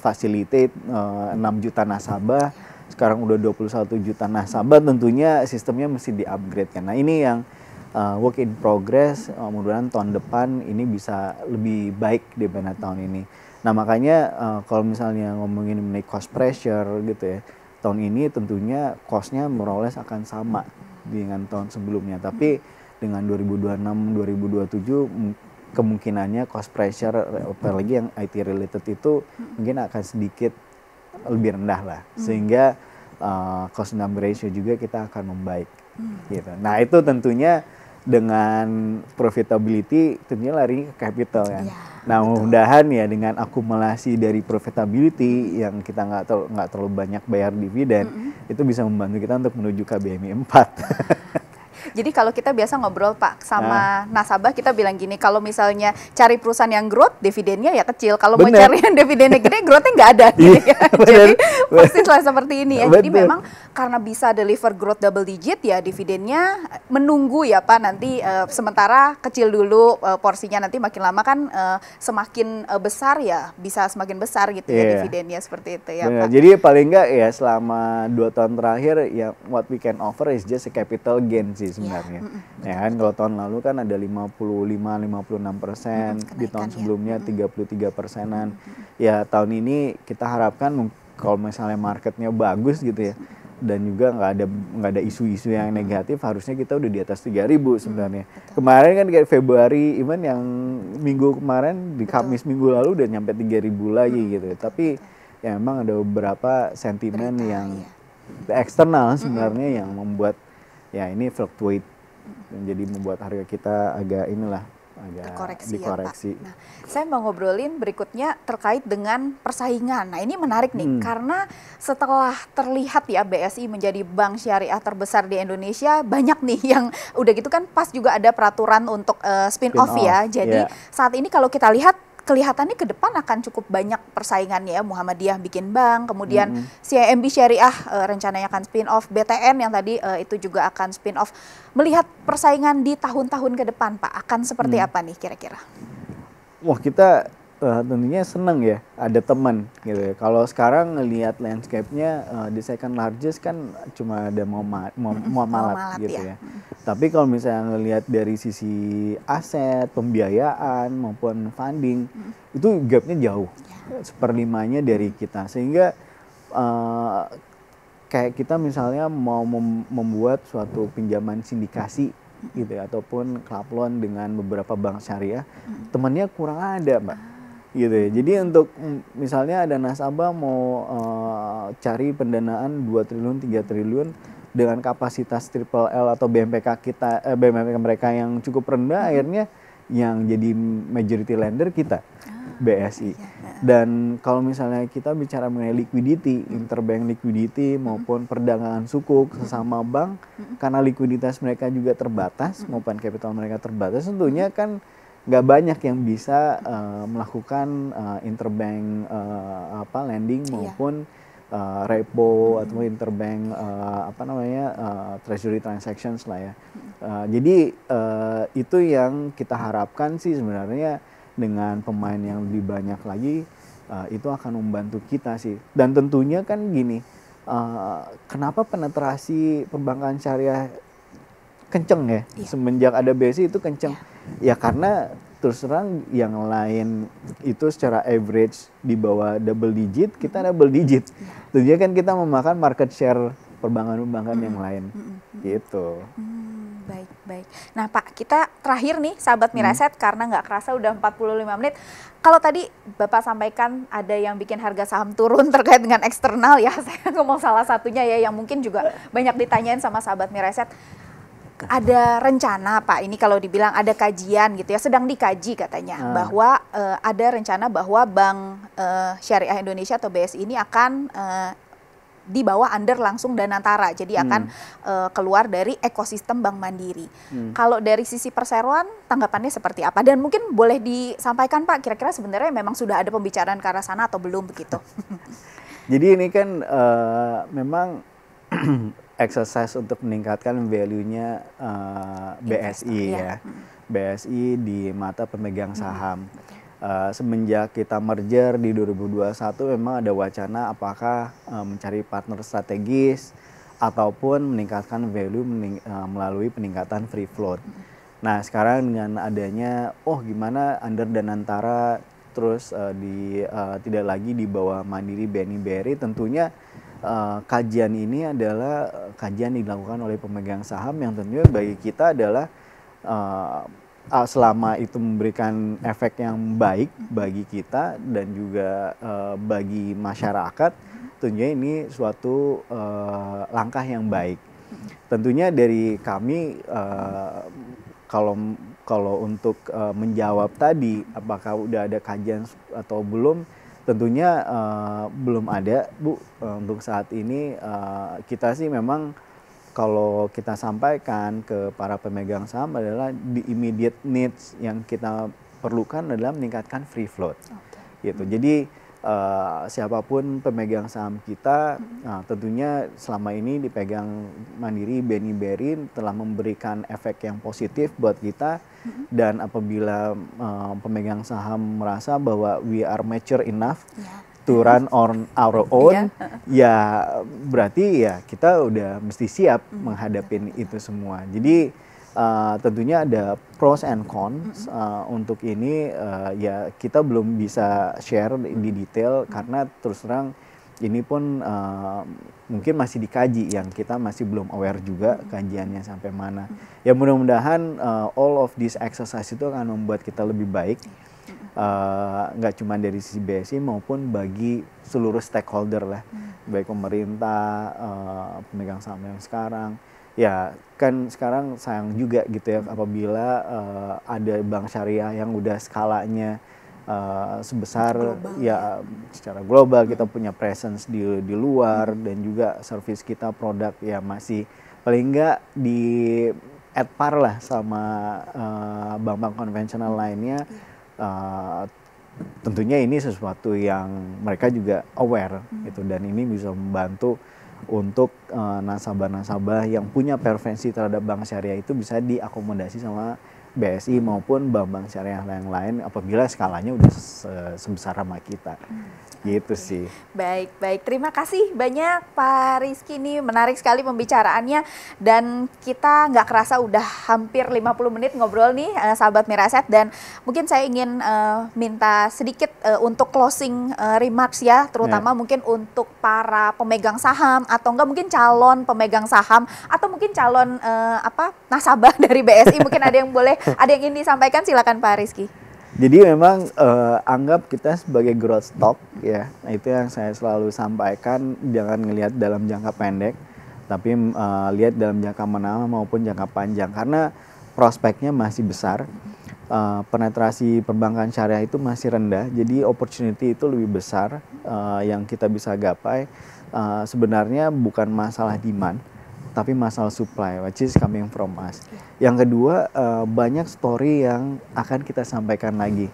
C: facilitate 6 juta nasabah, sekarang udah 21 juta nasabah, tentunya sistemnya mesti di-upgrade kan. Nah ini yang work in progress, mudah-mudahan tahun depan ini bisa lebih baik daripada tahun ini. Nah makanya kalau misalnya ngomongin mengenai cost pressure gitu ya, tahun ini tentunya cost-nya more or less akan sama dengan tahun sebelumnya. Tapi dengan 2026-2027 kemungkinannya cost pressure, apalagi yang IT related itu mungkin akan sedikit lebih rendah lah. Sehingga cost income ratio juga kita akan membaik. Gitu. Nah itu tentunya dengan profitability tentunya lari ke capital kan. Nah mudah-mudahan ya dengan akumulasi dari profitability yang kita nggak terlalu banyak bayar dividen, itu bisa membantu kita untuk menuju KBMI 4.
B: Jadi kalau kita biasa ngobrol Pak sama nasabah, kita bilang gini, kalau misalnya cari perusahaan yang growth, dividennya ya kecil. Kalau mau cari yang dividennya gede, growthnya nggak ada. Gitu ya. Jadi persislah seperti ini ya. Jadi memang karena bisa deliver growth double digit ya, dividennya menunggu ya Pak. Nanti sementara kecil dulu porsinya, nanti makin lama kan semakin besar ya, bisa semakin besar gitu ya dividennya, seperti itu ya Pak.
C: Jadi paling nggak ya selama 2 tahun terakhir ya what we can offer is just a capital gain sih sebenarnya. Ya kan kalau tahun lalu kan ada 55-56%, di tahun sebelumnya 33%-an. Ya tahun ini kita harapkan kalau misalnya marketnya bagus gitu ya, dan juga nggak ada isu-isu yang negatif, harusnya kita udah di atas 3.000 sebenarnya. Kemarin kan kayak Februari, even yang minggu kemarin di Kamis minggu lalu udah nyampe 3.000 lagi gitu. Tapi ya memang ada beberapa sentimen yang eksternal sebenarnya yang membuat ya ini fluctuate, jadi membuat harga kita agak dikoreksi.
B: Ya, Pak. Nah, saya mau ngobrolin berikutnya terkait dengan persaingan. Nah, ini menarik nih karena setelah terlihat ya BSI menjadi bank syariah terbesar di Indonesia, banyak nih yang udah gitu kan pas juga ada peraturan untuk spin-off ya. Jadi saat ini kalau kita lihat kelihatannya ke depan akan cukup banyak persaingannya ya. Muhammadiyah bikin bank, kemudian CIMB Syariah rencananya akan spin-off, BTN yang tadi itu juga akan spin-off. Melihat persaingan di tahun-tahun ke depan Pak, akan seperti apa nih kira-kira?
C: Wah kita tentunya seneng ya ada teman gitu ya. Kalau sekarang ngelihat landscape-nya di second largest kan cuma ada Muamalat gitu ya. Tapi kalau misalnya ngelihat dari sisi aset, pembiayaan maupun funding itu gapnya jauh, seperlimanya dari kita. Sehingga kayak kita misalnya mau membuat suatu pinjaman sindikasi gitu ya, ataupun club loan dengan beberapa bank syariah, temannya kurang ada, Mbak. Gitu ya. Jadi untuk misalnya ada nasabah mau cari pendanaan 2 triliun, 3 triliun dengan kapasitas triple L atau BMPK kita BMPK mereka yang cukup rendah, akhirnya yang jadi majority lender kita, BSI. Dan kalau misalnya kita bicara mengenai liquidity, interbank liquidity maupun perdagangan sukuk sesama bank, karena likuiditas mereka juga terbatas maupun capital mereka terbatas, tentunya kan nggak banyak yang bisa melakukan interbank lending maupun repo atau interbank treasury transactions lah ya. Jadi itu yang kita harapkan sih sebenarnya, dengan pemain yang lebih banyak lagi itu akan membantu kita sih. Dan tentunya kan gini, kenapa penetrasi perbankan syariah kenceng ya, semenjak ada BSI itu kenceng ya, karena terus terang yang lain itu secara average di bawah double digit, kita double digit. Tentunya kan kita memakan market share perbankan-perbankan yang lain gitu.
B: Baik. Nah Pak, kita terakhir nih sahabat Miraset, karena nggak kerasa udah 45 menit. Kalau tadi Bapak sampaikan ada yang bikin harga saham turun terkait dengan eksternal ya, saya ngomong salah satunya ya yang mungkin juga banyak ditanyain sama sahabat Miraset. Ada rencana Pak, ini kalau dibilang ada kajian gitu ya, sedang dikaji katanya, bahwa ada rencana bahwa Bank Syariah Indonesia atau BSI ini akan di bawah under langsung Danantara, jadi akan keluar dari ekosistem Bank Mandiri. Kalau dari sisi perseroan tanggapannya seperti apa? Dan mungkin boleh disampaikan Pak, kira-kira sebenarnya memang sudah ada pembicaraan ke arah sana atau belum begitu?
C: Jadi ini kan memang exercise untuk meningkatkan value-nya BSI ya. BSI di mata pemegang saham. Semenjak kita merger di 2021 memang ada wacana apakah mencari partner strategis ataupun meningkatkan value melalui peningkatan free float. Nah sekarang dengan adanya gimana under Danantara terus tidak lagi di bawah Mandiri BNI BRI, tentunya kajian ini adalah kajian dilakukan oleh pemegang saham yang tentunya bagi kita adalah selama itu memberikan efek yang baik bagi kita dan juga bagi masyarakat, tentunya ini suatu langkah yang baik. Tentunya dari kami kalau untuk menjawab tadi apakah udah ada kajian atau belum, tentunya belum ada Bu. Untuk saat ini kita sih memang kalau kita sampaikan ke para pemegang saham adalah di immediate needs yang kita perlukan adalah meningkatkan free float. Gitu. Jadi siapapun pemegang saham kita, tentunya selama ini dipegang Mandiri BNI BRI telah memberikan efek yang positif buat kita, dan apabila pemegang saham merasa bahwa we are mature enough to run on our own, ya berarti ya kita udah mesti siap menghadapin itu semua. Jadi tentunya ada pros and cons untuk ini, ya kita belum bisa share di detail karena terus terang ini pun mungkin masih dikaji, yang kita masih belum aware juga kajiannya sampai mana. Ya mudah-mudahan all of this exercise itu akan membuat kita lebih baik. Nggak cuma dari sisi BSI maupun bagi seluruh stakeholder lah, baik pemerintah, pemegang saham yang sekarang. Ya kan sekarang sayang juga gitu ya apabila ada bank syariah yang udah skalanya sebesar global, ya secara global kita punya presence di luar, dan juga service kita produk ya masih paling nggak di at par lah sama bank-bank konvensional lainnya. Tentunya ini sesuatu yang mereka juga aware gitu, dan ini bisa membantu untuk nasabah-nasabah yang punya preferensi terhadap bank syariah itu bisa diakomodasi sama BSI maupun bank-bank syariah yang lain apabila skalanya udah sebesar sama kita. Gitu sih.
B: Baik, baik. Terima kasih banyak Pak Rizky, ini menarik sekali pembicaraannya dan kita nggak kerasa udah hampir 50 menit ngobrol nih sahabat Miraset, dan mungkin saya ingin minta sedikit untuk closing remarks ya, terutama mungkin untuk para pemegang saham atau enggak mungkin calon pemegang saham atau mungkin calon nasabah dari BSI, mungkin ada yang ingin disampaikan, silakan Pak Rizky.
C: Jadi memang anggap kita sebagai growth stock ya. Nah, itu yang saya selalu sampaikan, jangan ngelihat dalam jangka pendek, tapi lihat dalam jangka menengah maupun jangka panjang karena prospeknya masih besar. Penetrasi perbankan syariah itu masih rendah, jadi opportunity itu lebih besar yang kita bisa gapai. Sebenarnya bukan masalah demand, tapi masalah supply, which is coming from us. Yang kedua, banyak story yang akan kita sampaikan lagi.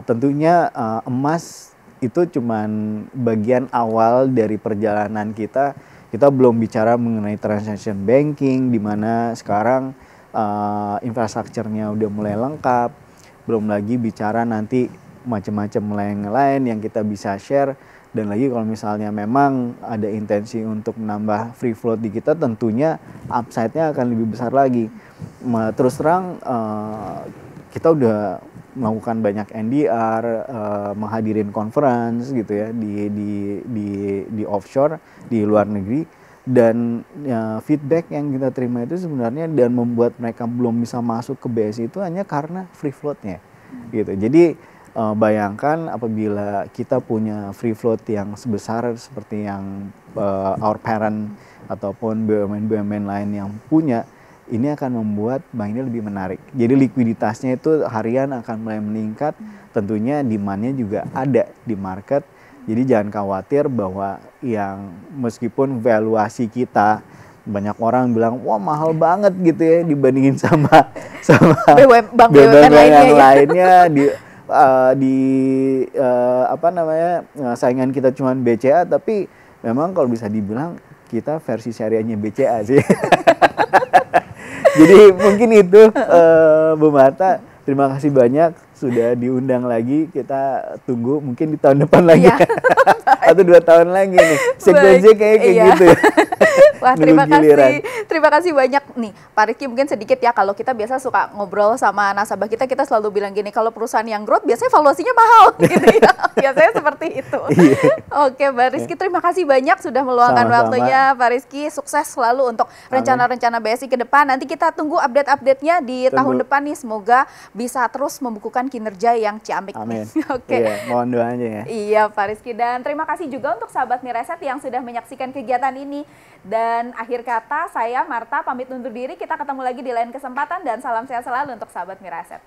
C: Tentunya emas itu cuman bagian awal dari perjalanan kita. Kita belum bicara mengenai transaction banking, di mana sekarang infrastrukturnya udah mulai lengkap. Belum lagi bicara nanti macam-macam lain yang kita bisa share. Dan lagi kalau misalnya memang ada intensi untuk menambah free float di kita, tentunya upside-nya akan lebih besar lagi. Terus terang kita udah melakukan banyak NDR, menghadirin conference gitu ya di offshore, di luar negeri, dan feedback yang kita terima itu sebenarnya dan membuat mereka belum bisa masuk ke BSI itu hanya karena free float-nya gitu. Jadi bayangkan apabila kita punya free float yang sebesar seperti yang our parent ataupun BUMN lain yang punya, ini akan membuat bank ini lebih menarik. Jadi likuiditasnya itu harian akan mulai meningkat, tentunya demand-nya juga ada di market. Jadi jangan khawatir bahwa yang meskipun valuasi kita banyak orang bilang wah mahal banget gitu ya dibandingin sama
B: bank
C: BUMN
B: yang
C: lainnya saingan kita cuma BCA, tapi memang kalau bisa dibilang kita versi syariahnya BCA sih. Jadi mungkin itu Bu Marta, terima kasih banyak sudah diundang lagi, kita tunggu mungkin di tahun depan lagi atau 2 tahun lagi nih sekuensi kayak gitu ya.
B: Wah, terima kasih banyak nih Pak Rizky. Mungkin sedikit ya, kalau kita biasa suka ngobrol sama nasabah kita selalu bilang gini, kalau perusahaan yang growth biasanya valuasinya mahal gitu ya. Biasanya seperti itu. Oke Pak Rizky, terima kasih banyak sudah meluangkan waktunya Pak Rizky. Sukses selalu untuk rencana-rencana BSI ke depan. Nanti kita tunggu update-update-nya di tahun depan nih, semoga bisa terus membukukan kinerja yang ciamik.
C: Amin.
B: Oke.
C: Iya, mohon doanya ya.
B: Iya Pak Rizky, dan terima kasih juga untuk sahabat Miraset yang sudah menyaksikan kegiatan ini. Dan akhir kata, saya Marta pamit undur diri. Kita ketemu lagi di lain kesempatan dan salam sehat selalu untuk sahabat Miraset.